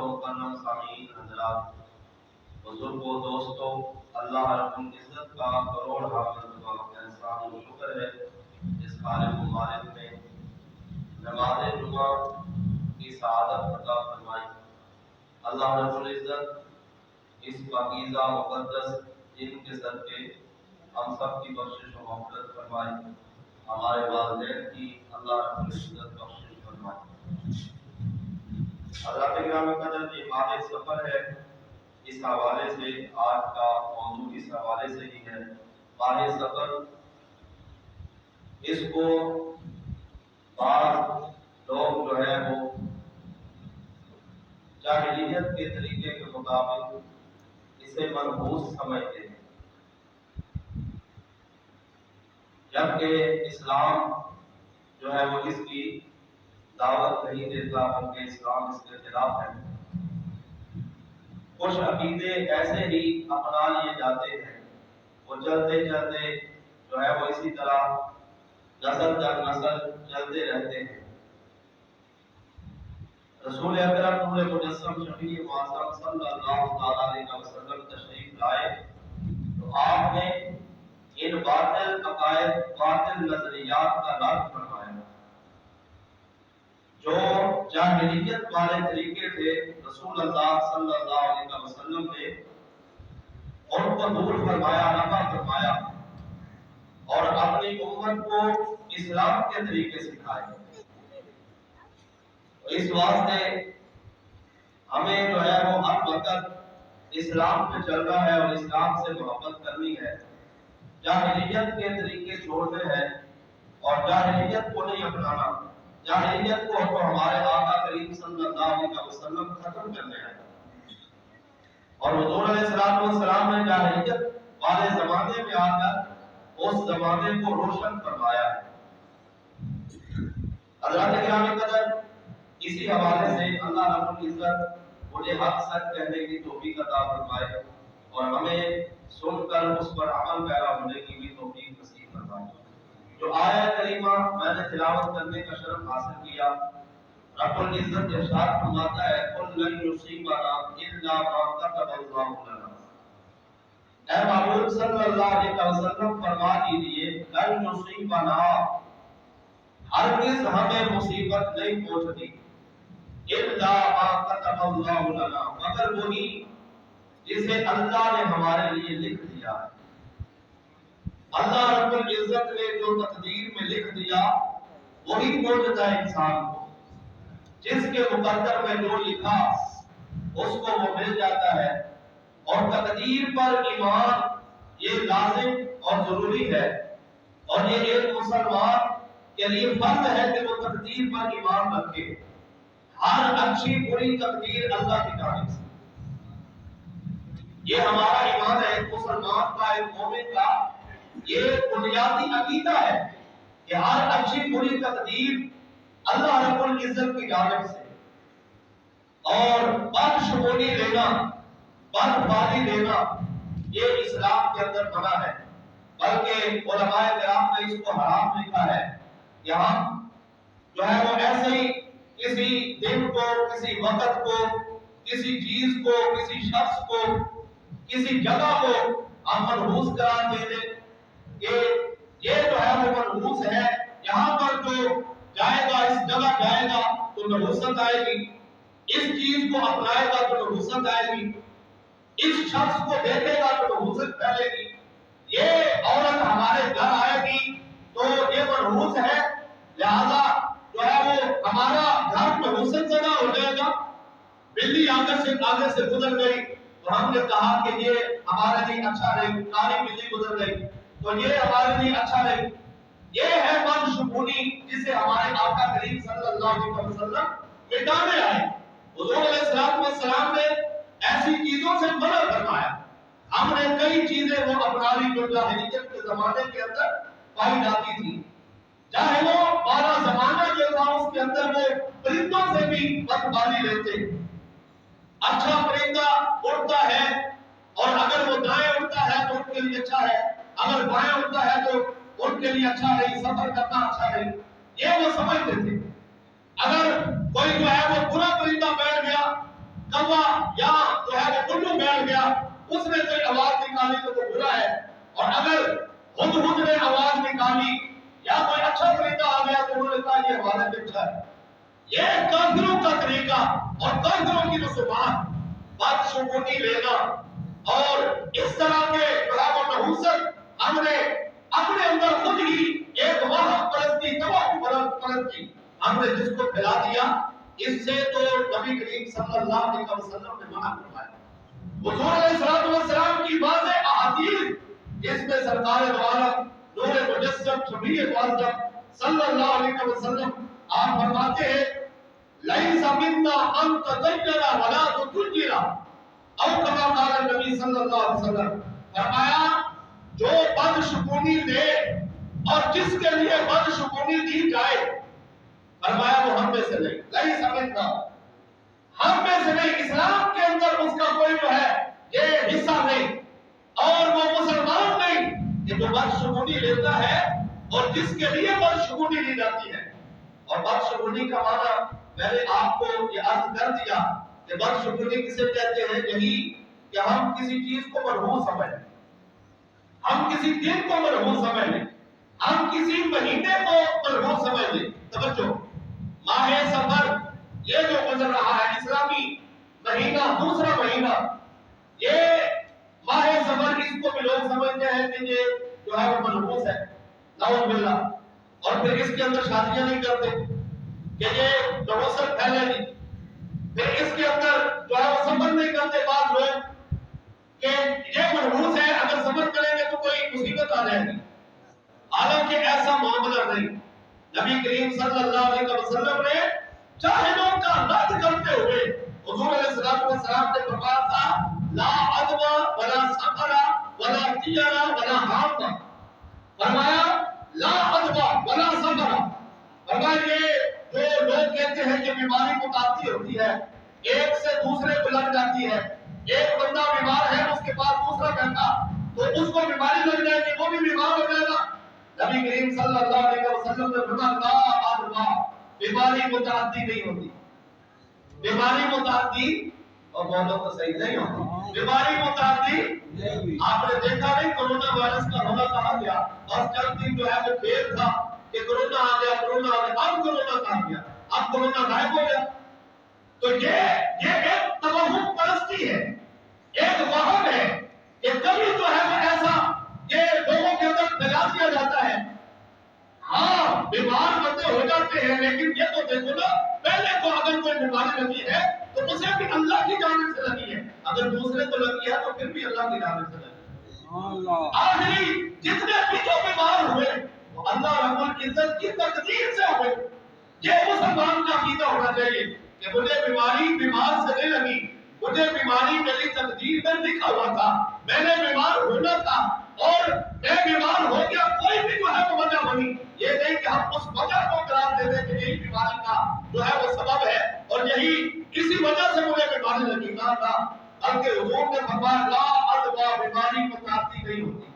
و مکرم سامعین حضرات، بزرگوں دوستوں، اللہ رب العزت کا کروڑ حامد و احسان و شکر ہے جس خالق و مالک نے نماز جمعہ کی سعادت عطا فرمائی۔ اللہ رب العزت اس پاکیزہ مقدس دن کے صدقے ہم سب کی بخشش و مغفرت فرمائے، ہمارے والدین کی اللہ رب العزت بخشش فرمائے۔ حضرات کرام قدر یہ ماہ سفر ہے، اس حوالے سے آج کا موضوع اس حوالے سے ہی ہے۔ ماہ سفر اس کو بعض لوگ جو ہے وہ جاہلیت کے طریقے کے مطابق اسے منحوس سمجھتے ہیں، جبکہ اسلام جو ہے وہ اس کی دعوت نہیں دیتا، بلکہ اسلام اس کے خلاف ہے۔ کچھ عقیدے ایسے ہی اپنا لیے جاتے ہیں، وہ چلتے چلتے جو ہے وہ اسی طرح نسل در نسل چلتے رہتے ہیں۔ رسول اکرم نور مجسم شفیع معظم صلی اللہ علیہ وسلم تشریف لائے تو آپ نے ان باطل عقائد، باطل نظریات کا رد فرمایا۔ جو جاہلیت والے طریقے تھے، رسول اللہ صلی اللہ علیہ وسلم نے ان کو دور فرمایا، رفع فرمایا اور اپنی امت کو اسلام کے طریقے سکھائے۔ اس واسطے ہمیں جو ہے وہ ہر وقت اسلام پہ چلنا ہے اور اسلام سے محبت کرنی ہے، جاہلیت کے طریقے چھوڑنے ہیں اور جاہلیت کو نہیں اپنانا۔ جاہلیت کو تو ہمارے آقا کریم صلی اللہ علیہ وسلم ختم کرنے ہیں، اور حضور علیہ السلام نے جاہلیت والے زمانے میں آ کر اس زمانے کو روشن فرمایا ہے۔ حضرات کرام قدر، اسی حوالے سے اللہ رب العزت مجھے حق سچ کہنے کی توفیق عطا فرمائے اور ہمیں سن کر اس پر عمل پیرا ہونے کی بھی توفیق نصیب فرمائے۔ جو آیت کریمہ میں نے تلاوت کرنے کا شرف حاصل کیا، رب العزت ارشاد فرماتا ہے قل لن یصیبنا الا ما كتب اللہ لنا۔ اے محبوب صلی اللہ علیہ وسلم فرما دیجئے لن یصیبنا، ہرگز ہمیں مصیبت نہیں پہنچتی، الا ما كتب اللہ لنا، مگر وہی جسے اللہ نے ہمارے لیے لکھ دیا ہے۔ اللہ رب العزت نے جو تقدیر میں لکھ دیا وہی پہنچتا ہے انسان کو، جس کے مقدر میں جو لکھا اس کو وہ مل جاتا ہے۔ اور تقدیر پر ایمان یہ لازم اور ضروری ہے، اور یہ ایک مسلمان کے لیے فرض ہے کہ وہ تقدیر پر ایمان رکھے۔ ہر اچھی بری تقدیر اللہ کی جانب سے، یہ ہمارا ایمان ہے، ایک مسلمان کا، ایک مومن کا یہ بنیادی عقیدہ ہے کہ ہر اچھی بری تقدیر اللہ رب العزت کی جانب سے، اور بدشگونی لینا، بدفالی لینا یہ اسلام کے اندر منع ہے، بلکہ علماء کرام نے اس کو حرام لکھا ہے کہ ہم جو ہے وہ ایسے ہی کسی دن کو، کسی وقت کو، کسی چیز کو، کسی شخص کو، کسی جگہ کو ہم منحوس قرار دے دیں کہ یہ جو ہے وہ منحوس ہے، یہاں پر جو جائے گا، اس جگہ جائے گا تو نحوست آئے گی، اس چیز کو اپنائے گا تو نحوست آئے گی، اس شخص کو دیکھے گا تو نحوست پھیلے گی، یہ عورت ہمارے گھر آئے گی تو یہ منحوس ہے، لہذا جو ہے وہ ہمارا گھر نحوست جگہ ہو جائے گا۔ بلی آگے سے گزر گئی تو ہم نے کہا کہ یہ ہمارے لیے اچھا نہیں، کالی بلی گزر گئی تو یہ ہمارے لیے اچھا نہیں۔ یہ ہے بدشگونی جسے ہمارے آقا کریم صلی اللہ علیہ وسلم مٹانے آئے۔ حضور علیہ السلام نے ایسی چیزوں سے منع فرمایا۔ ہم نے کئی چیزیں وہ اپنا لی جو جاہلیت کے زمانے کے اندر پائی جاتی تھی۔ جاہلوں والا زمانہ جو تھا اس کے اندر وہ پرندوں سے بھی بدفالی لیتے۔ اچھا پرندہ اڑتا ہے اور اگر وہ دائیں اڑتا ہے تو ان کے لیے اچھا ہے، اگر بائیں اڑتا ہے تو ان کے لیے اچھا نہیں، سفر کرنا اچھا نہیں، یہ وہ سمجھتے تھے۔ اگر کوئی جو ہے وہ برا پرندہ بیٹھ گیا، کوا یا جو ہے وہ الو بیٹھ گیا اس نے کوئی آواز نکالی تو وہ برا ہے، اور اگر ہدہد نے آواز نکالی یا کوئی اچھا طریقہ آ گیا تو انہوں نے کہا یہ ہمارے اچھا ہے۔ یہ کافروں کا طریقہ اور کافروں کی رسومات، بدشگونی لینا اور اس طرح کے کلام و نحوست ہم نے اپنے اندر خود ہی ایک واہم پرستی، تباہ پرستی ہم نے جس کو پھیلا دیا، اس سے تو نبی کریم صلی اللہ علیہ وسلم نے منع فرمایا۔ حضور علیہ السلام کی واضح احادیث جس میں سرکار دو عالم نور مجسم شفیع معظم صلی اللہ علیہ وسلم آپ فرماتے ہیں لَيْسَ مِنَّا مَن تَطَيَّرَ وَلَا تُطَيَّرَ، او کما قال نبی صلی اللہ علیہ وسلم، فرمایا جو بدشگونی دے اور جس کے لیے بدشگونی دی جائے، فرمایا وہ ہم میں سے نہیں، لَيْسَ مِنَّا، ہم میں سے نہیں، اسلام کے اندر اس کا کوئی جو ہے یہ حصہ نہیں، اور وہ مسلمان نہیں کہ جو بدشگونی لیتا ہے اور جس کے لیے بدشگونی لی جاتی ہے۔ اور بدشگونی کا معنی میں نے آپ کو یہ عرض کر دیا کہ بدشگونی کسے کہتے ہیں، یہی کہ ہم کسی چیز کو مرہون سمجھ لیں، ہم کسی دن کو مرہون سمجھ لیں، ہم کسی مہینے کو مرہون سمجھ لیں۔ توجہ، ماہ سفر یہ جو گزر رہا ہے اسلامی مہینہ، دوسرا مہینہ، یہ ماہ سفر، اس کو بھی لوگ سمجھتے ہیں کہ یہ جو ہے وہ منحوس ہے، نعوذ باللہ، اور پھر اس کے اندر شادیاں نہیں کرتے کہ یہ نحوست پھیلے نہیں، پھر اس کے اندر جو ہے وہ سفر نہیں کرتے بعض لوگ کہ یہ منحوس ہے، اگر سفر کریں گے تو کوئی مصیبت آ جائے گی، حالانکہ ایسا معاملہ نہیں۔ نبی کریم صلی اللہ علیہ وسلم نے جاہلوں کا رد کرتے ہوئے حضور علیہ السلام نے فرمایا تھا لا عدوى ولا سفر ولا طیرہ ولا حامہ، فرمایا لا عدوى ولا سفر، فرمایا یہ جو لوگ کہتے ہیں کہ بیماری متعدی ہوتی ہے، ایک سے دوسرے کو لگ جاتی ہے، ایک بندہ بیمار ہے اس کے پاس دوسرا بیٹھا تو اس کو بیماری لگ جائے گی، وہ بھی بیمار ہو جائے گا۔ نبی کریم صلی اللہ علیہ وسلم نے فرمایا لا عدوى، بیماری متعدی نہیں ہوتی، بیماری متعدی، اور بولو تو صحیح نہیں ہوتی، بیماری متعدی۔ آپ نے دیکھا نہیں کرونا وائرس کا رونا کہا گیا، اور چند دن جو ہے وہ پھیر تھا کہ کرونا آ گیا، کرونا آ گیا، اب کرونا کہا گیا، اب کرونا غائب ہو گیا۔ تو یہ ایک توہم پرستی ہے، ایک وہم ہے کہ کبھی جو ہے وہ ایسا یہ لوگوں کے اندر پھیلا دیا جاتا ہے۔ ہاں بیمار بندے ہو جاتے ہیں، لیکن یہ تو دیکھو نا، پہلے تو اگر کوئی بیماری لگی ہے تو اسے بھی اللہ کی جانب سے لگی ہے، اگر دوسرے کو لگی ہے تو پھر بھی اللہ کی جانب سے لگی ہے۔ آخری جتنے بھی جو بیمار ہوئے وہ اللہ رب العزت کی تقدیر سے ہوئے۔ یہ مسلمان کا عقیدہ ہونا چاہیے کہ مجھے بیماری بیمار سے نہیں لگی، مجھے بیماری میری تقدیر میں لکھا ہوا تھا، میں نے بیمار ہونا تھا اور میں بیمار ہو گیا، کوئی بھی جو ہے وہ وجہ بنی، یہ نہیں کہ ہم اس وجہ کو قرار دے دیں کہ یہی بیماری کا جو ہے وہ سبب ہے اور یہی اسی وجہ سے مجھے بیماری لگی، نہ تھا، بلکہ حضور نے فرمایا لا عدوى، بیماری متعدی نہیں ہوتی۔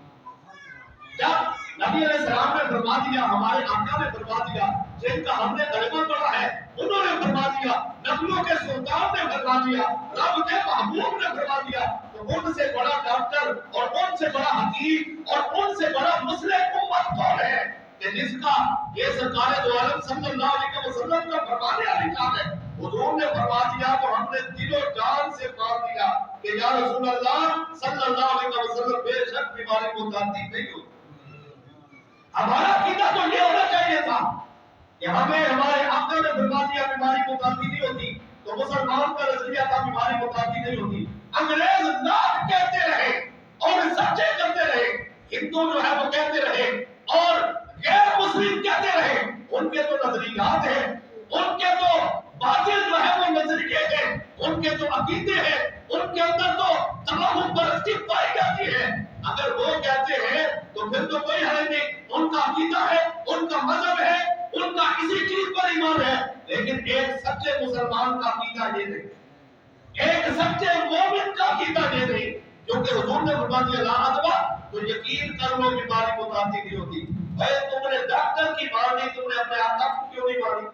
جب نبی علیہ السلام نے فرما دیا، ہمارے آقا نے فرما دیا، جن کا ہم نے کلمہ پڑھا ہے انہوں نے فرما دیا، نبیوں کے سلطان نے فرما دیا، رب کے محبوب نے فرما دیا، تو ان سے بڑا ڈاکٹر اور ان سے بڑا حکیم اور ان سے بڑا مسلح امت کون ہے کہ جس کا یہ سرکار دو عالم صلی اللہ علیہ وسلم کا فرمانے والی بات ہے۔ حضور نے فرما دیا تو ہم نے دل و جان سے مان دیا کہ یا رسول اللہ صلی اللہ علیہ وسلم بے شک بیماری متعدی نہیں ہوتی۔ ہمارا عقیدہ تو یہ ہونا چاہیے تھا کہ ہمیں ہمارے آقا نے فرما دیا بیماری متعدی نہیں ہوتی، تو مسلمان کا نظریہ تھا بیماری متعدی نہیں ہوتی۔ انگریز نعت کہتے رہے اور سچے کرتے رہے، ہندو جو ہے وہ کہتے رہے اور غیر مسلم کہتے رہے، ان کے تو نظریات ہیں، ان کے تو باطل جو ہے وہ نظریے ہیں، ان کے تو عقیدے ہیں، ان کے اندر تو تمام پرستی پائی جاتی ہے۔ اگر وہ کہتے ہیں تو پھر تو کوئی حل نہیں، ان کا عقیدہ ہے، ان کا مذہب ہے، ان کا کسی چیز پر ایمان ہے، لیکن ایک سچے مسلمان کا عقیدہ یہ نہیں، ایک سچے مومن کا عقیدہ یہ نہیں، کیونکہ حضور نے فرما دیا لا عدوى، تو یقین کر لو بیماری متعدی نہیں ہوتی۔ اے تم نے ڈاکٹر کی مانی، تم نے اپنے آقا کی کیوں نہیں مانی؟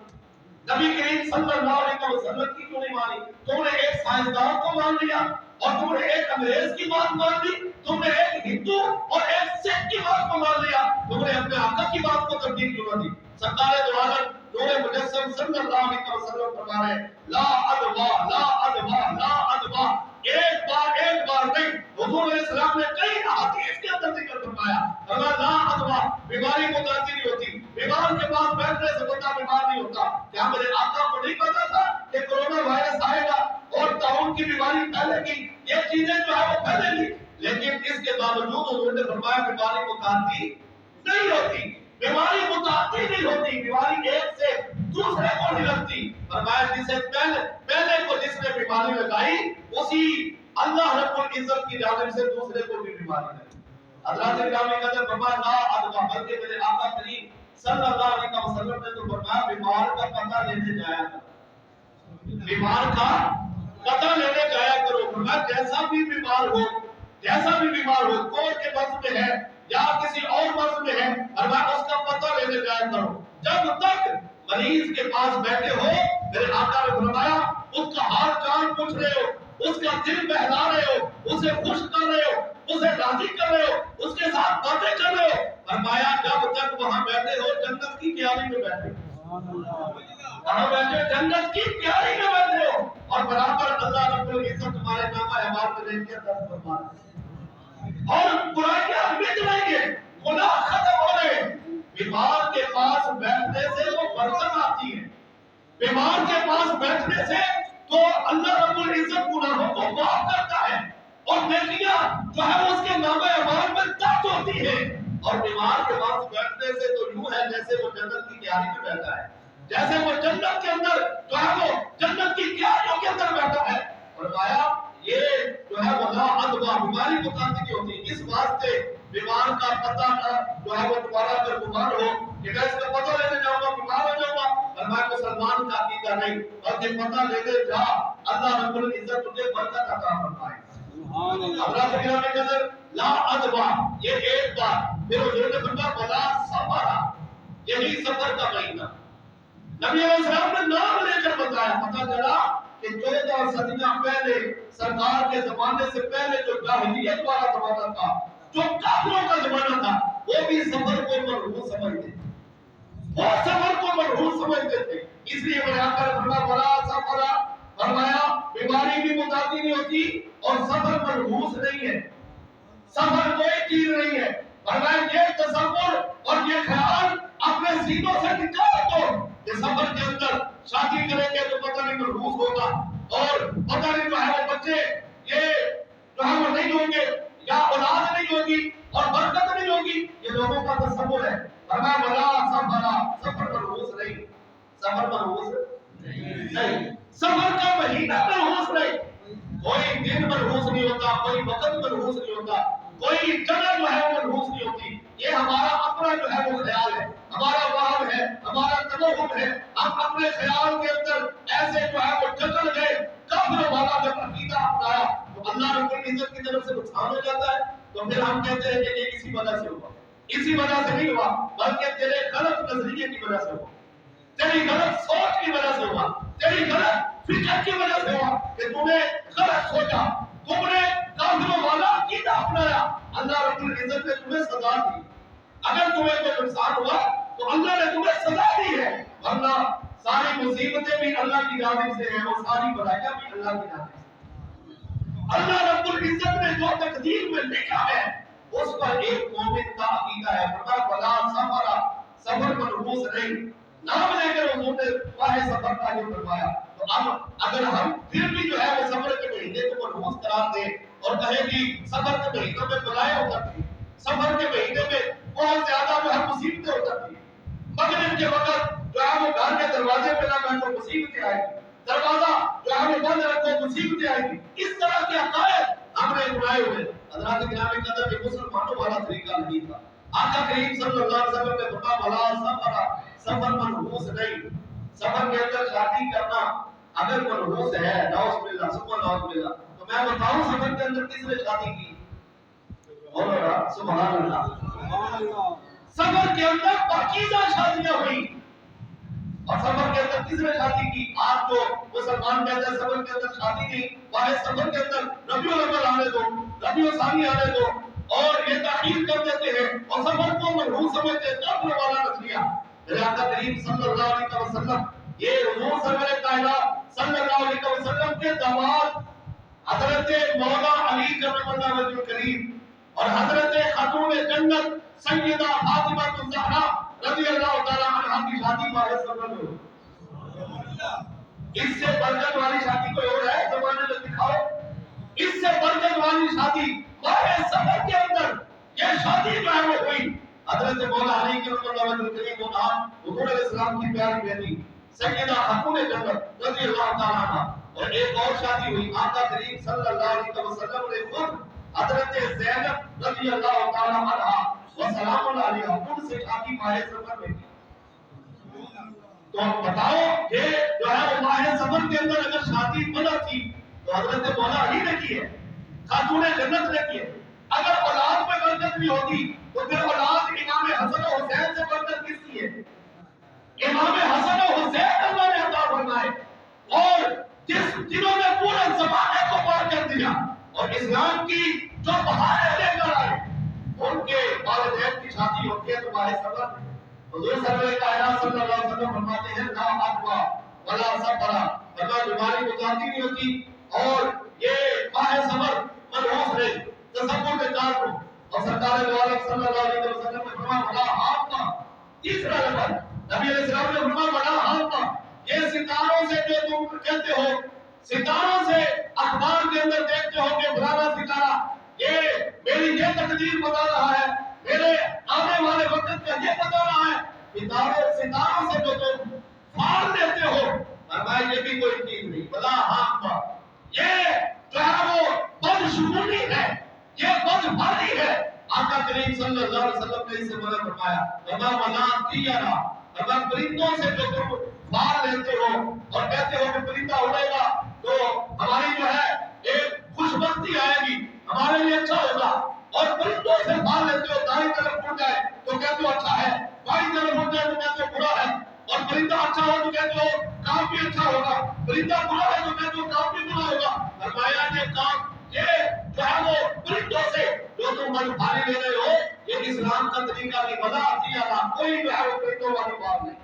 نبی کریم صلی اللہ علیہ وسلم کی کیوں نہیں مانی. تم نے ایک سائنسدان کو مان لیا اور تم نے ایک انگریز کی بات مان لی. تم نے ایک ہندو اور ایک سکھ کی بات کو مان لیا. تم نے اپنے آقا کی بات کو ترجیح کیوں نہ دی؟ سرکار دو عالم نور مجسم صلی اللہ علیہ وسلم فرما رہے ہیں لا ادوا لا ادوا لا ادوا. ایک بار نہیں. حضور علیہ السلام نے کئی احادیث کے اندر ذکر فرمایا فرمایا لا ادوا. بیماری متعدی نہیں ہوتی. بیمار کے پاس بیٹھنے سے بندہ بیمار نہیں ہوتا. کیا میرے آقا کو نہیں پتا تھا کہ کرونا وائرس آئے گا اور طاعون کی بیماری پھیلے گی؟ یہ چیزیں جو ہے وہ پھیلے گی. لیکن اس کے باوجود حضور نے فرمایا بیماری متعدی نہیں ہوتی. بیماری متعدی نہیں ہوتی. بیماری ایک سے دوسرے کو نہیں لگتی. فرمایا جسے پہلے کو جس نے بیماری لگائی اسی اللہ رب العزت کی جانب سے دوسرے کو بھی بیماری لگی. حضرات گرامی قدر فرمایا لا ادوا. بلکہ میرے آقا کریم صلی اللہ علیہ وسلم نے تو فرمایا بیمار کا پتہ لینے جایا کرو. بیمار کا پتہ لینے جایا کرو. فرمایا جیسا بھی بیمار ہو کوڑ کے مرض میں ہے یا کسی اور مرض میں ہے فرمایا اس کا پتہ لینے جایا کرو. جب تک مریض کے پاس بیٹھے ہو میرے آقا نے فرمایا اس کا حال چال پوچھ رہے ہو, اس کا دل بہلا رہے ہو, اسے خوش کر رہے ہو, اسے راضی کر رہے ہو, اس کے ساتھ باتیں کر رہے ہو. فرمایا جب تک وہاں بیٹھے ہو جنت کی تیاری میں بیٹھے ہو. وہاں بیٹھے جنت کی تیاری میں بیٹھے ہو اور برابر اللہ رب العزت تمہارے نامہ اعمال میں لکھ کے درج فرما رہے اور برائیاں مٹ رہی ہیں, گناہ ختم ہو رہے ہیں. بیمار کے پاس بیٹھنے سے وہ برکت آتی ہے. بیمار کے پاس بیٹھنے سے تو اللہ رب العزت گناہوں کو معاف کرتا ہے اور نیکیاں جو ہے اس کے نامہ اعمال میں درج ہوتی ہے. اور بیمار کے پاس بیٹھنے سے تو یوں ہے جیسے وہ جنت کی تیاری میں بیٹھا ہے, جیسے وہ جنت کے اندر جو ہے وہ جنت کی تیاریوں کے اندر بیٹھا ہے. فرمایا یہ جو ہے وہ لا ادوا بیماری متعدی ہوتی. اس واسطے بیمار کا پتہ جو ہے وہ تمہارا اگر بیمار ہو کہ میں اس کا پتہ لینے جاؤں گا بیمار ہو جاؤں گا, فرمایا مسلمان کا عقیدہ نہیں بلکہ پتہ لینے جا اللہ رب العزت تجھے برکت عطا فرمائے. اللہ تعالیٰ نے قدر لا ادوا یہ ایک بار پھر حضور نے فرمایا بلا سفرا یہی سفر کا مہینہ. نبی علیہ السلام نے نام لے کر بتایا. پتہ چلا کہ 14 صدیاں پہلے سرکار کے زمانے سے پہلے جو جاہلیت والا زمانہ تھا, جو کافروں کا زمانہ تھا, وہ بھی سفر کو مرحوم سمجھتے تھے. وہ سفر کو مرحوم سمجھتے تھے. اس لیے میں آ کر بلا سفرا فرمایا بیماری بھی متعدی نہیں ہوتی اور سفر مرحوم نہیں ہے. سفر کوئی چیز نہیں ہے. فرمایا یہ تصور اور یہ خیال اپنے سینوں سے نکال دو کہ سفر کے اندر شادی کریں گے تو پتہ نہیں مرحوم ہوگا اور پتہ نہیں جو ہے وہ بچے یہ جو ہے وہ نہیں ہوں گے یا اولاد نہیں ہوگی اور برکت نہیں ہوگی. یہ لوگوں کا تصور ہے. فرمایا بلا سفر مرحوم نہیں. سفر مرحوم نہیں. سفر کا مہینہ مرحوم نہیں. کوئی دن مرحوم نہیں ہوتا, کوئی وقت مرحوم نہیں ہوتا, کوئی جگہ جو ہے وہ مرحوم نہیں ہوتی. یہ ہمارا اپنا جو ہے وہ خیال ہے, ہمارا وہم ہے, ہمارا توہم ہے. ہم اپنے خیال کے اندر ایسے جو ہے وہ جکڑ گئے. کافروں والا جب عقیدہ اپنایا تو اللہ رب العزت کی طرف سے نقصان ہو جاتا ہے. تو پھر ہم کہتے ہیں کہ یہ اسی وجہ سے ہوا. اسی وجہ سے نہیں ہوا بلکہ تیرے غلط نظریے کی وجہ سے ہوا, تیری غلط سوچ کی وجہ سے ہوا, تیری غلط فکر کی وجہ سے ہوا کہ تم نے غلط سوچا, تم نے کافروں والا عقیدہ اپنایا. اللہ رب العزت نے تمہیں سزا دی. اگر تمہیں کوئی نقصان ہوا تو اللہ نے تمہیں سزا دی ہے, ورنہ ساری مصیبتیں بھی اللہ کی جانب سے ہیں اور ساری برائیاں بھی اللہ کی جانب سے. اللہ رب العزت نے جو تقدیر میں لکھا ہے اس پر ایک مومن کا عقیدہ ہے. فرمایا بلا سفرا سفر مرحوم نہیں. نام لے کر حضور نے واہ سفر کا جو فرمایا. تو اب اگر ہم پھر بھی جو ہے وہ سفر کے مہینے کو مرحوم قرار دیں اور کہیں کہ سفر کے مہینے میں بلائیں ہو سکتی, سفر کے مہینے میں بہت زیادہ جو ہے مصیبتیں ہو سکتی, مغرب کے وقت جو ہے وہ گھر کے دروازے پہ نہ بیٹھو مصیبتیں آئیں گی, دروازہ جو ہے وہ بند رکھو مصیبتیں آئیں گی. اس طرح کے عقائد ہم نے بنائے ہوئے. حضرات گرامی قدر کہ مسلمانوں والا طریقہ نہیں تھا. آقا کریم صلی اللہ علیہ وسلم نے فرمایا بلا سفرا سفر مرحوم نہیں. سفر کے اندر شادی کرنا اگر مرحوم ہے نعوذ باللہ ثم نعوذ باللہ, تو میں بتاؤں سفر کے اندر کس نے شادی کی؟ اور سبحان اللہ. سفر کے اندر پاکیزہ شادیاں ہوئی اور سفر کے اندر نے تیسرے شادی کی. آپ جو مسلمان کہتے ہیں سفر کے اندر شادی کی, والے سفر کے اندر ربیع الاول آنے دو, ربیع الثانی آنے دو, اور یہ تاخیر کر دیتے ہیں اور سفر کو مرحوم سمجھتے ہیں. کافر والا نظریہ. میرے آقا کریم صلی اللہ علیہ وسلم, یہ حضور سرور کائنات صلی اللہ علیہ وسلم کے داماد حضرت مولا علی کرم اللہ وجہ کریم اور حضرت خاتون جنت سیدہ فاطمہ الزہرا رضی اللہ تعالی عنہا کی شادی ماہ سفر میں ہوئی. اس سے برکت والی شادی کوئی اور ہے زمانے میں دکھاؤ. اس سے برکت والی شادی ماہ سفر کے اندر یہ شادی جو ہے وہ ہوئی. حضرت مولا علی کرم اللہ وجہ کریم و نام حضور علیہ السلام کی پیاری بیٹی سیدہ خاتون جنت رضی اللہ تعالی عنہا. اور ایک اور شادی ہوئی. آقا کریم صلی اللہ علیہ وسلم نے خود حضرت زینب رضی اللہ تعالی عنہا وسلام اللہ علیہ ان سے شادی ماہ سفر میں کی. تو بتاؤ یہ جو ہے وہ ماہ سفر کے اندر اگر شادی منع تھی تو حضرت مولا علی نے کی ہے, خاتون جنت نے کی ہے. اگر اولاد میں برکت بھی ہوتی تو پھر اولاد امام حسن و حسین سے برکت کس کی ہے؟ امام حسن و حسین اللہ نے عطا فرمائے اور جنہوں نے پورے زمانے کو پار کر دیا اور اسلام کی جو بہاریں لے کر آئے ان کے والدین کی شادی ہوتی ہے تو ماہ سفر. حضور سرور کائنات صلی اللہ علیہ وسلم فرماتے ہیں لا اقوا ولا صبر, اگر بیماری متعدی نہیں ہوتی اور یہ ماہ سفر منحوس رہے تصور کے کار کو. اور سرکار دو عالم صلی اللہ علیہ وسلم نے فرمایا ولا حاقہ, تیسرا لفظ نبی علیہ السلام نے فرمایا ولا حاقہ, یہ ستاروں سے جو تم کہتے ہو, ستاروں سے اخبار کے اندر دیکھتے ہو کہ فلانا ستارہ یہ میری یہ تقدیر بتا رہا ہے, میرے آنے والے وقت کا یہ بتا رہا ہے, ستاروں سے جو تم پھاڑ لیتے ہو, فرمایا یہ بھی کوئی چیز نہیں. بلا حاقہ, یہ جو ہے وہ بدشگونی ہے, یہ بدبختی ہے. آقا کریم صلی اللہ علیہ وسلم نے اسے منع فرمایا. وما منعتینا, اگر پرندوں سے جو تم پھاڑ لیتے ہو اور کہتے ہو کہ پرندہ اڑے گا تو ہماری جو ہے ایک خوش بختی آئے گی, ہمارے لیے اچھا ہوگا, اور پرندوں سے پھاڑ لیتے ہو دائیں طرف اڑ جائے تو کہتے ہو اچھا ہے, بائیں طرف اڑ جائے تو کہتے ہو برا ہے, اور پرندہ اچھا ہو تو کہتے ہو کام بھی اچھا ہوگا, پرندہ برا ہے تو کہتے ہو کام بھی برا ہوگا. فرمایا یہ کام یہ جو ہے وہ پرندوں سے جو تم بدبھاری لے رہے ہو یہ اسلام کا طریقہ نہیں. بلا عطیہ کوئی جو ہے وہ پرندوں والی بات نہیں,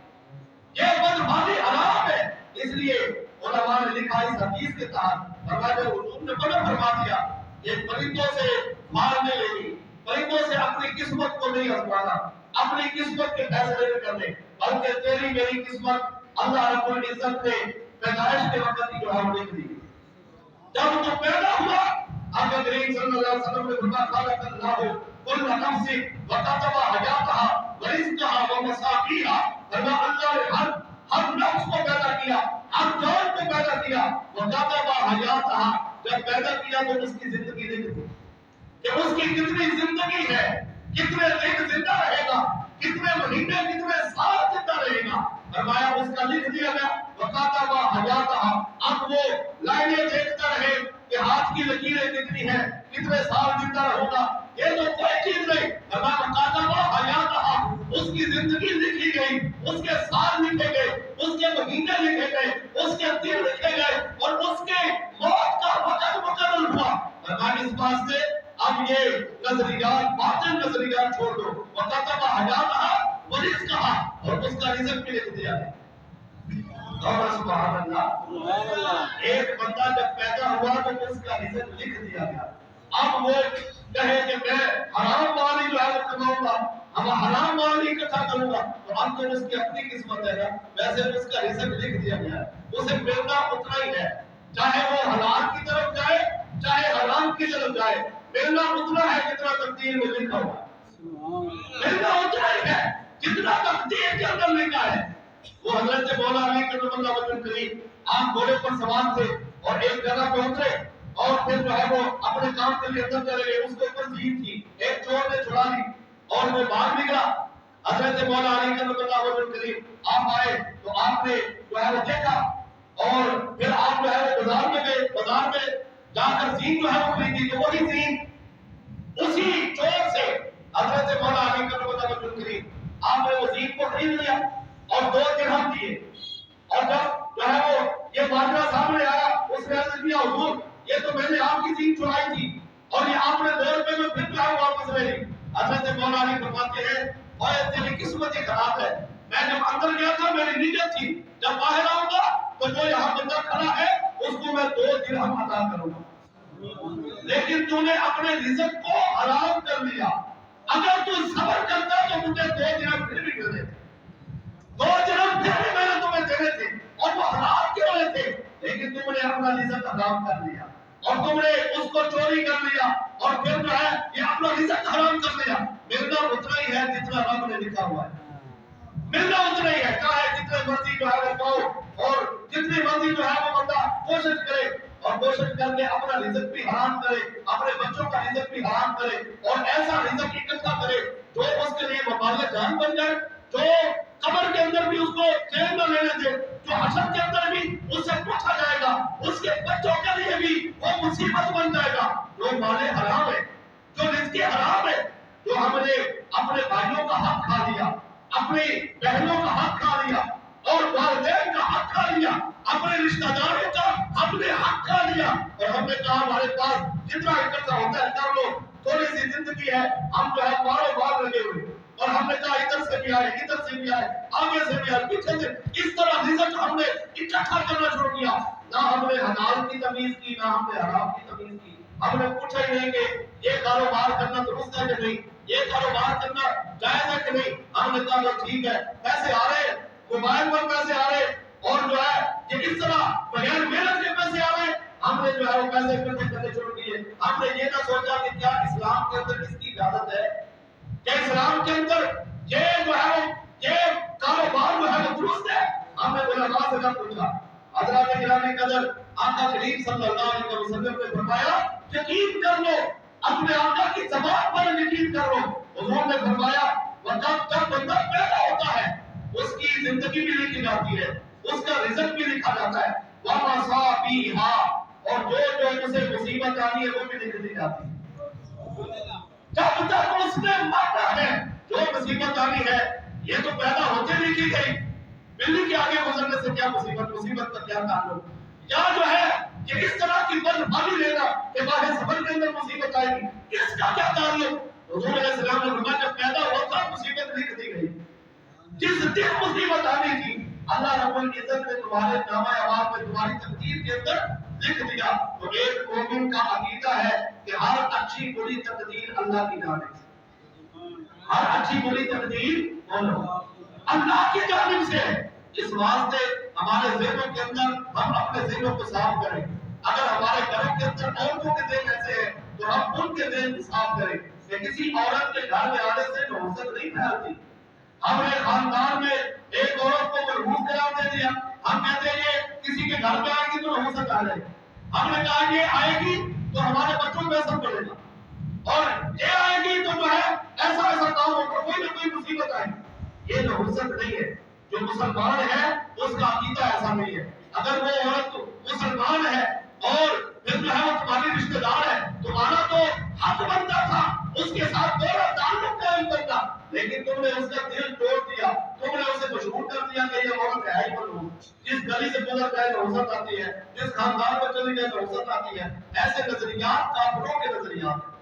یہ بدبھاری حرام ہے. اس لیے علماء نے لکھا اس حدیث کے تحت فرمایا حضور نے منع فرما دیا یہ پرندوں سے مارنے لگی, پرندوں سے اپنی قسمت کو نہیں آزمانا, اپنی قسمت کے فیصلے نہیں کرنے, بلکہ تیری میری قسمت اللہ رب العزت نے پیدائش کے وقت ہی جو ہے وہ لکھ دی. جب تو پیدا ہوا آقا کریم صلی اللہ علیہ وسلم نے فرمایا خلق اللہ کل نفس وکتب حیاتها ورزقها ومساقیها, فرمایا اللہ نے ہر نفس کو پیدا کیا, ہر جان کو پیدا کیا, وکتب حیاتها, جب پیدا کیا تو اس کی زندگی لکھ دی کہ اس کی کتنی زندگی ہے, کتنے دن زندہ رہے گا, کتنے مہینے کتنے سال زندہ رہے گا. فرمایا اس کا لکھ دیا گیا وکتب حیاتها. اب وہ لائنیں دیکھتا رہے کہ ہاتھ کی لکیریں کتنی ہیں, کتنے سال زندہ رہوں گا, یہ تو کوئی چیز نہیں. فرمایا وکتب حیاتها, اس کی زندگی لکھی گئی, اس کے سال لکھے گئے, اس کے مہینے لکھے گئے, اس کے دن لکھے گئے, اور اس کے موت کا وقت مقرر ہوا. فرمایا اس بات سے اب یہ نظریات باطل نظریات چھوڑ دو. وکتب حیاتها ورزقها, اور اس کا رزق بھی لکھ دیا ہے. اور سبحان اللہ, ایک بندہ جب پیدا ہوا تو اس کا رزق لکھ دیا گیا. اب وہ کہے کہ میں حرام مال ہی جو ہے وہ کماؤں گا, ہم حرام مال ہی اکٹھا کروں گا, تو اب تو اس کی اپنی قسمت ہے نا, ویسے اس کا رزق لکھ دیا گیا ہے, اسے ملنا اتنا ہی ہے, چاہے وہ حلال کی طرف جائے چاہے حرام کی طرف جائے, ملنا اتنا ہے جتنا تقدیر میں لکھا ہوا, ملنا اتنا ہی ہے جتنا تقدیر کے اندر لکھا ہے. وہ حضرت مولا علی کرم اللہ وجہ کریم آپ گھوڑے پر سوار تھے اور ایک جگہ پہ اترے اور پھر جو ہے وہ اپنے کام کے لیے اندر چلے گئے. اس کے اوپر زین تھی, ایک چور نے چھڑا لی اور وہ باہر نکلا. حضرت مولا علی کرم اللہ وجہ کریم آپ آئے تو آپ نے جو ہے وہ دیکھا اور پھر آپ جو ہے وہ بازار میں گئے, بازار میں جا کر زین جو ہے وہ خریدی. تو وہی زین اسی چور سے حضرت مولا علی کرم اللہ وجہ کریم آپ نے وہ زین کو خرید لیا اور 2 درہم دیے, اور یہ تو میں نے آپ کی دین چرائی تھی اور یہ آپ نے 2 روپے میں پھر لاؤ واپس لے لی. حضرت مولانا فرماتے ہیں اور تیری قسمت ہی خراب ہے. میں جب اندر گیا تھا میری نیت تھی جب باہر آؤں گا تو جو یہاں بندہ کھڑا ہے اس کو میں 2 درہم عطا کروں گا. لیکن تو نے اپنے رزق کو حرام کر لیا. اگر تو صبر کرتا تو مجھے 2 درہم پھر بھی ملتے تھے. 2 درہم پھر بھی میں نے تمہیں دینے تھے اور وہ حرام کیوں رہے تھے. لیکن تم نے اپنا رزق حرام کر لیا اور تم نے اس کو چوری کر لیا اور پھر جو ہے یہ اپنا رزق حرام کر لیا. ملنا اتنا ہی ہے جتنا رب نے لکھا ہوا ہے. ملنا اتنا ہی ہے. چاہے جتنے مرضی جو ہے وہ پاؤ اور جتنی مرضی جو ہے وہ بندہ کوشش کرے اور کوشش کر کے اپنا رزق بھی حرام کرے, اپنے بچوں کا رزق بھی حرام کرے اور ایسا رزق اکٹھا کرے جو اس کے لیے وبال جان بن جائے, جو قبر کے اندر بھی اس کو چین نہ لینے دے, جو حشر کے اندر بھی اس سے پوچھا جائے گا, اس کے بچوں کے لیے بھی وہ مصیبت بن جائے گا. جو مال حرام ہے, جو رزق حرام ہے, جو ہم نے اپنے بھائیوں کا حق کھا لیا, اپنی بہنوں کا حق کھا لیا اور والدین کا حق کھا لیا, اپنے رشتہ داروں کا ہم نے حق کھا لیا اور ہم نے کہا ہمارے پاس جتنا اکٹھا ہوتا ہے کر لو, تھوڑی سی زندگی ہے, ہم جو ہے باروں بار لگے ہوئے اور ہم نے کہا ادھر سے بھی آئے, ادھر سے بھی آئے, آگے سے بھی آئے, پیچھے سے, اس طرح رزق ہم نے اکٹھا کرنا شروع کیا. نہ ہم نے حلال کی تمیز کی, نہ ہم نے حرام کی تمیز کی. ہم نے پوچھا ہی نہیں کہ یہ کاروبار کرنا درست ہے کہ نہیں, یہ کاروبار کرنا جائز ہے کہ نہیں. ہم نے کہا ٹھیک ہے, پیسے آ رہے, موبائل پر پیسے آ رہے اور جو ہے یہ اس طرح بغیر محنت کے پیسے آ رہے, ہم نے جو ہے وہ پیسے اکٹھے کرنے شروع کیے. ہم نے یہ نہ سوچا کہ کیا اسلام کے اندر اس کی اجازت ہے, کیا اسلام کے اندر یہ جو ہے یہ کاروبار جو ہے وہ درست ہے. ہم نے علماء سے نہ پوچھا. حضرات گرامی قدر آقا کریم صلی اللہ علیہ وسلم نے فرمایا یقین کر لو, اپنے آقا کی زبان پر یقین کر لو. حضور نے فرمایا وقت جب بندہ پیدا ہوتا ہے اس کی زندگی بھی لکھی جاتی ہے, اس کا رزق بھی لکھا جاتا ہے, وَمَصَابِيهَا, اور جو اسے مصیبت آنی ہے وہ بھی لکھ دی جاتی ہے. جب تک اس نے مرنا ہے جو مصیبت آنی ہے یہ تو پیدا ہوتے لکھی گئی. بلی کے آگے گزرنے سے کیا مصیبت, مصیبت کا کیا تعلق, یا جو ہے کہ اس طرح کی بدحالی لینا کہ باہر سفر کے اندر مصیبت آئے گی, اس کا کیا تعلق. حضور علیہ السلام نے فرمایا جب پیدا ہوا تھا مصیبت لکھ دی گئی. جس دن مصیبت آنی تھی اللہ رب العزت نے تمہارے نامہ اعمال میں تمہاری تقدیر کے اندر لکھ دیا. تو ایک مومن کا عقیدہ ہے کہ ہر اچھی بری تقدیر اللہ کی جانب سے, ہر اچھی بری تقدیر اللہ کی جانب سے ہے. اس واسطے ہمارے ذہنوں کے اندر ہم اپنے ذہنوں کو صاف کریں. اگر ہمارے گھر کے اندر عورتوں کے ذہن ایسے ہیں تو ہم ان کے ذہن صاف کریں کہ کسی عورت کے گھر میں آنے سے نحوست نہیں پھیلتی. ہم نے خاندان میں ایک عورت کو مرحوم قرار دے دیا, ہم کہتے ہیں یہ کسی کے گھر میں آئے گی تو نحوست آ جائے گی. ہم نے کہا یہ آئے گی تو ہمارے بچوں پہ اثر پڑے گا, اور یہ آئے گی تو جو ہے ایسا ایسا کام ہوگا, کوئی نہ کوئی مصیبت آئے گی. یہ نحوست نہیں ہے. جو مسلمان ہے اس کا عقیدہ ایسا نہیں ہے. اگر وہ عورت مسلمان ہے اور پھر جو ہے وہ تمہاری رشتہ دار ہے, تمہارا تو حق بنتا تھا اس کے ساتھ تیرا تعلق قائم کرنا, لیکن تم نے اس کا دل توڑ دیا, تم نے اسے مشہور کر دیا کہ یہ عورت ہے ہی بنو, جس گلی سے گزر جائے نحوست آتی ہے, جس خاندان میں چلی جائے نحوست آتی ہے. ایسے نظریات کافروں کے نظریات ہیں.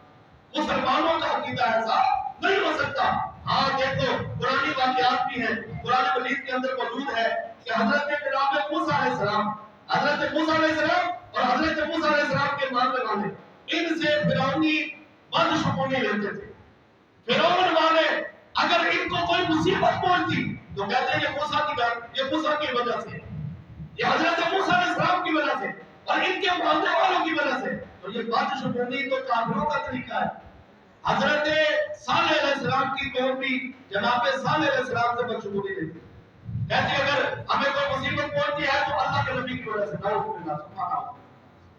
مسلمانوں کا عقیدہ ایسا نہیں ہو سکتا. ہاں دیکھو پرانی واقعات بھی ہیں, قرآن مجید کے اندر موجود ہے کہ حضرت جناب موسیٰ علیہ السلام, حضرت موسیٰ علیہ السلام اور حضرت موسیٰ علیہ السلام کے ماننے والے ان سے فرعونی بدشگونی لیتے تھے. فرعون والے اگر ان کو کوئی مصیبت پہنچتی تو کہتے ہیں یہ موسیٰ کی وجہ سے, یہ حضرت موسیٰ علیہ السلام کی وجہ سے اور ان کے ماننے والوں کی وجہ سے. تو یہ بدشگونی تو کافروں کا طریقہ ہے. حضرت صالح علیہ السلام کی قوم بھی جناب صالح علیہ السلام سے بدشگونی لیتی, کہتے اگر ہمیں کوئی مصیبت پہنچتی ہے تو اللہ کے نبی کی وجہ سے,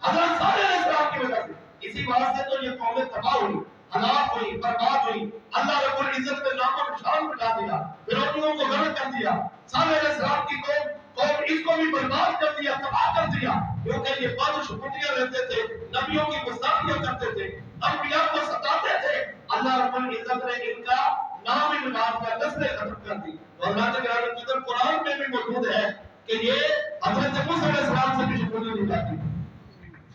حضرت صالح علیہ السلام کی وجہ سے. اسی بات سے تو یہ قومیں تباہ ہوئی, ہلاک ہوئی, برباد ہوئی. اللہ رب العزت نے نام و نشان مٹا دیا, فرعونیوں کو غرق کر دیا. صالح علیہ السلام کی قوم اس کو بھی برباد کر دیا, تباہ کر دیا, کیونکہ یہ بدشگونیاں لیتے تھے, نبیوں کی گستاخیاں کرتے تھے, انبیاء کو ستاتے تھے. اللہ رب العزت نے ان کا نام ہی نام کا نسلیں ختم کر دی. اور اللہ تعالیٰ کی قرآن میں بھی موجود ہے کہ یہ حضرت موسیٰ علیہ السلام سے بھی شکریہ نہیں جاتی.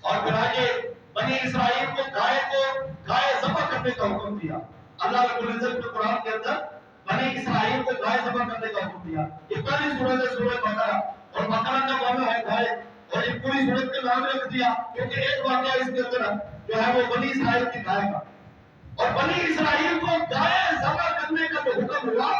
اور پھر آگے بنی اسرائیل کو گائے ذبح کرنے کا حکم دیا. اللہ رب العزت نے قرآن کے اندر بنی اسرائیل کو گائے ذبح کرنے کا حکم دیا. یہ پہلی سورت ہے سورہ بقرہ, اور بقرہ کا معنی ہے گائے, اور یہ پوری سورت کا نام رکھ دیا کیونکہ ایک واقعہ اس کے اندر جو ہے وہ بنی اسرائیل کی گائے کا. اور بنی اسرائیل کو گائے ذبح کرنے کا جو حکم ہوا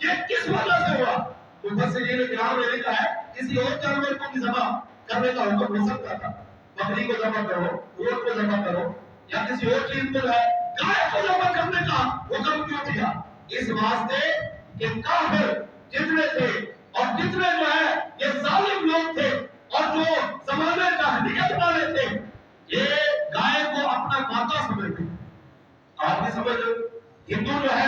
یہ کس وجہ سے ہوا؟ مفسرین کرام نے لکھا ہے کسی اور جانور کو بھی ذبح کرنے کا حکم ہو سکتا تھا, بکری کو ذبح کرو, اونٹ کو ذبح کرو, یا کسی اور چیز کو ہے, گائے کو ذبح کرنے کا حکم کیوں دیا؟ اس واسطے کہ کافر جتنے تھے اور جتنے جو ہے یہ ظالم لوگ تھے اور جو زمانے کا حقیقت والے تھے, یہ گائے کو اپنا ماتا سمجھتے. آپ بھی سمجھ لو, ہندو جو ہے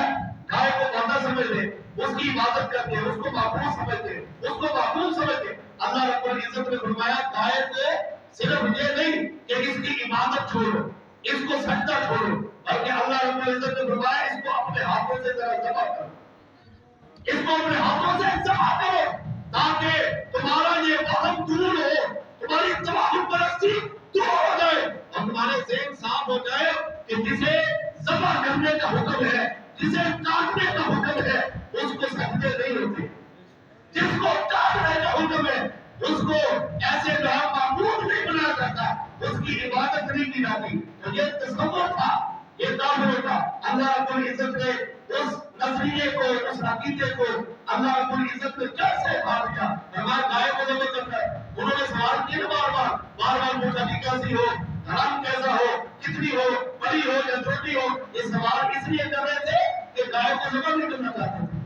گائے کو ماتا سمجھتے, اس کی عبادت کرتے ہیں, اس کو معبود سمجھتے, اس کو معبود سمجھتے. اللہ رب العزت نے فرمایا گائے کو صرف یہ نہیں کہ اس کی عبادت چھوڑو, اس کو سجدہ چھوڑو, بلکہ اللہ رب العزت نے فرمایا اس کو اپنے ہاتھوں سے ذرا ذبح کرو, اس کو اپنے ہاتھوں سے ذبح کرو تاکہ تمہارا یہ وہم دور ہو, تمہاری تمام پرستی دور ہو جائے اور تمہارے ذہن صاف ہو جائے کہ جسے ذبح کرنے کا حکم ہے, جسے کاٹنے کا حکم ہے, اس کو سجدے نہیں ہوتے. جس کو کاٹنے کا حکم ہے اس کو ایسے جو ہے معبود نہیں بنایا جاتا, اس کی عبادت نہیں کی جاتی. تو یہ تصور تھا, یہ کافروں کا. اللہ رب العزت نے اس نظریے کو, اس عقیدے کو اللہ رب العزت نے کیسے بھاگ دیا. ہمارے گائے کو ذبح کرتا ہے, انہوں نے سوال کیا بار بار پوچھا کہ کیسی ہو, حرام کیسا ہو, کتنی ہو, بڑی ہو یا چھوٹی ہو. یہ سوال اس لیے کر رہے تھے کہ گائے کو ذبح نہیں کرنا چاہتے تھے,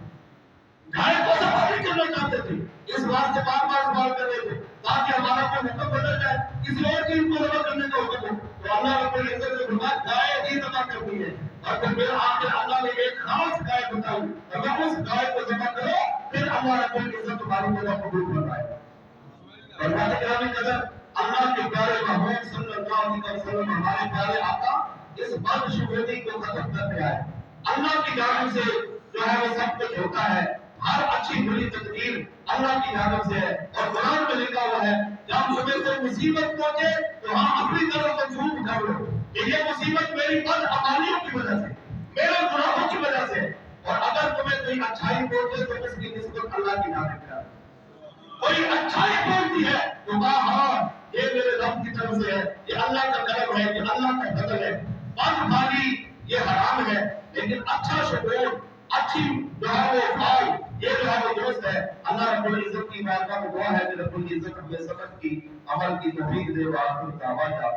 گائے کو ذبح نہیں کرنا چاہتے تھے, اس واسطے بار سوال کر رہے تھے تاکہ ہمارا کوئی حکم بدل جائے, کسی اور چیز کو ذبح کرنے کا حکم ہو. تو اللہ رب العزت نے فرمایا گائے ہی ذبح کرنی ہے, اور پھر آخر اللہ نے ایک خاص گائے بتائی, اگر اس گائے کو ذبح کرو پھر اللہ رب العزت تمہاری وجہ قبول فرمائے. اور بات کرام قدر اللہ کے پیارے محمود صلی اللہ علیہ وسلم ہمارے پیارے آقا اس بدشگونی کو ختم کرتے آئے. اللہ کی جانب سے جو ہے وہ سب کچھ ہوتا ہے, ہر اچھی بری تقدیر اللہ کی جانب سے ہے. اور قرآن میں لکھا ہوا ہے جب تمہیں کوئی مصیبت پہنچے تو ہاں اپنی طرف سے جھوٹ کر لو کہ یہ مصیبت میری بدعمالیوں کی وجہ سے, میرے گناہوں کی وجہ سے. اور اگر تمہیں کوئی اچھائی پہنچے تو اس کی نسبت اللہ کی جانب سے, کوئی اچھائی پہنچتی ہے تو ہاں یہ میرے رب کی طرف سے ہے, یہ اللہ کا کرم ہے, یہ اللہ کا فضل ہے. بدعمالی یہ حرام ہے, لیکن اچھا شکر, اچھی جو ہے وہ فعال, یہ جو ہے وہ درست ہے. اللہ رب العزت کی بارگاہ میں دعا ہے کہ رب العزت ہمیں سبق کی عمل کی توفیق دے. وآخر دعوانا